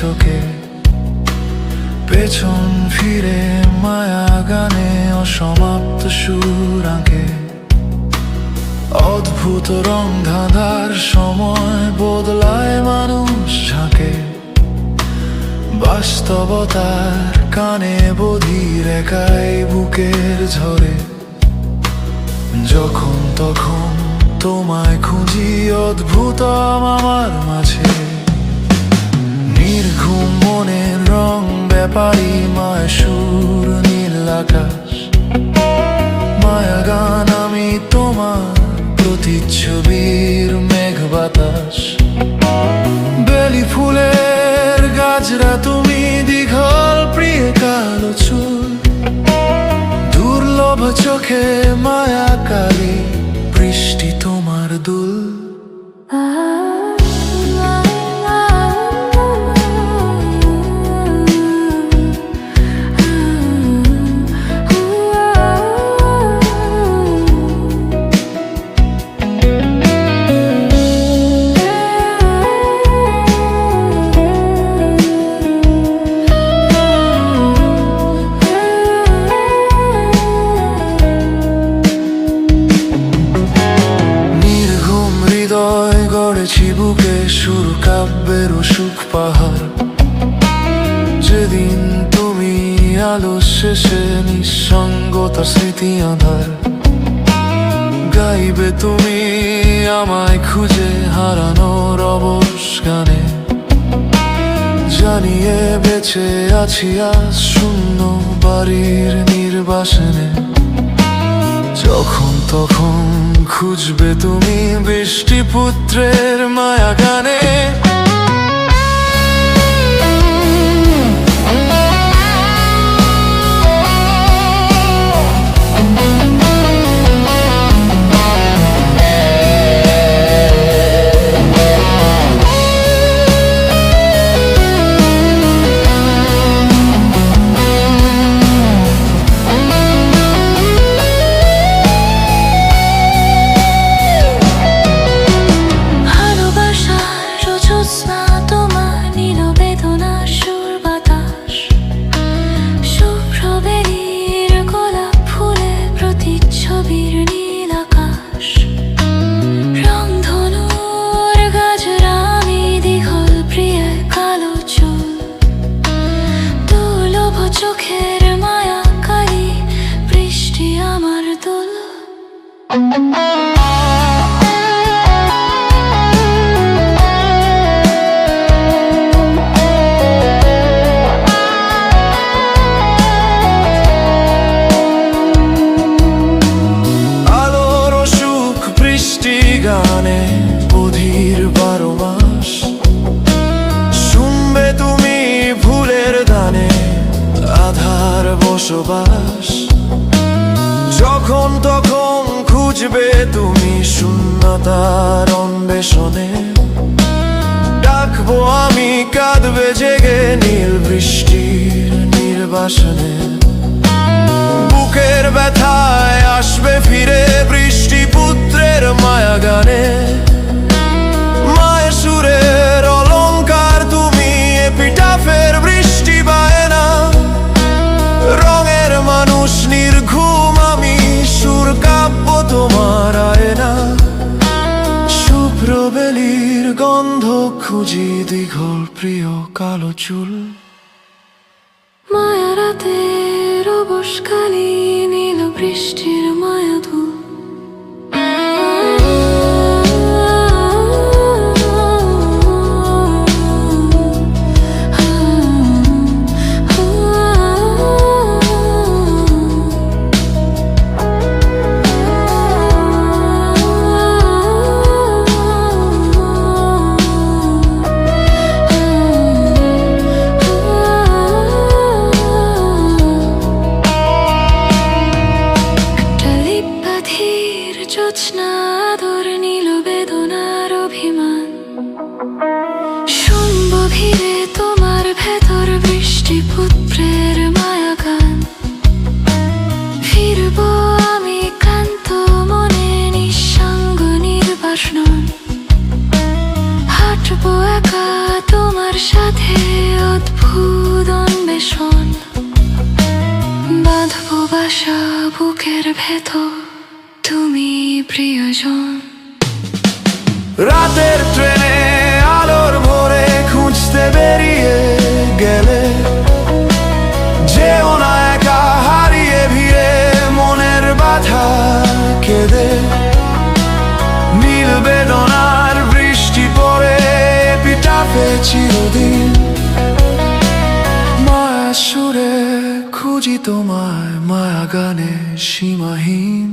চোখে, পেছন ফিরে মায়া গানে অসমাপ্ত সুর আঁকে। অদ্ভুত রং ধাঁধার সময় বদলায় মানুষ ঝাঁকে, বাস্তবতার কানে বধির একাই বুকের ঝরে। যখন তখন তোমায় খুঁজি অদ্ভুত আমার মাঝে, নির্ঘুম মনের রং ব্যাপারী মায় সুর নীল আকাশ। মায়া গান আমি তোমার প্রতিচ্ছবির মেঘ বাতাস। বেলি ফুলের গাছরা তুমি, দীঘল প্রিয় কালো চুল, দুর্লভ চোখে মায়া কালী, বৃষ্টি তোমার দুল। গড়েছি বুকে সুর কাব্যের সুখ পাহাড়। যেদিন তুমি আলো শেষে নিঃসঙ্গতা স্মৃতি আঁধার, গাইবে তুমি আমায় খুঁজে হারানোর অবশ গানে। জানিয়ে বেঁচে আছি আজ শূন্য বাড়ির নির্বাসনে। যখন তখন খুঁজবে তুমি বৃষ্টিপুত্রের মায়া গানে। চোখের মায়া কালী, বৃষ্টি আমার দুল। আলোর সুখ বৃষ্টি গানে অধীর 12 মাস। শুনবে তুমি ভুলের দানে আধার বসবাস। যখন তখন খুঁজবে তুমি শূন্যতার অন্বেষণে। ডাকবো আমি কাঁদবে জেগে নীল বৃষ্টির নির্বাসনে। বুকের ব্যথায় আসবে ফিরে বৃষ্টিপুত্রের মায়া গানে। মায়ের সুরের অলংকার তুমি, এপিটাফের বৃষ্টি বায়না। রঙের মানুষ নির্ঘুম আমি, সুর কাব্য তোমার আয়না। শুভ্র বেলির গন্ধ খুঁজি, দীঘল প্রিয় কালো চুল। মায়া রাতের অবসকালী, নীল বৃষ্টির মায়া ধুল। Lips বুকের ভেতর তুমি প্রিয়জন। রাতের ট্রেনে আলোর ভোরে খুঁজতে বেরিয়ে গেলে, যেও না একা হারিয়ে ভিড়ে মনের ব্যথা কেঁদে। নীল বেদনার বৃষ্টি পড়ে এপিটাফে চিরদিন, মায়া সুরে খুঁজি তোমায়, মায়া গানে সীমাহীন।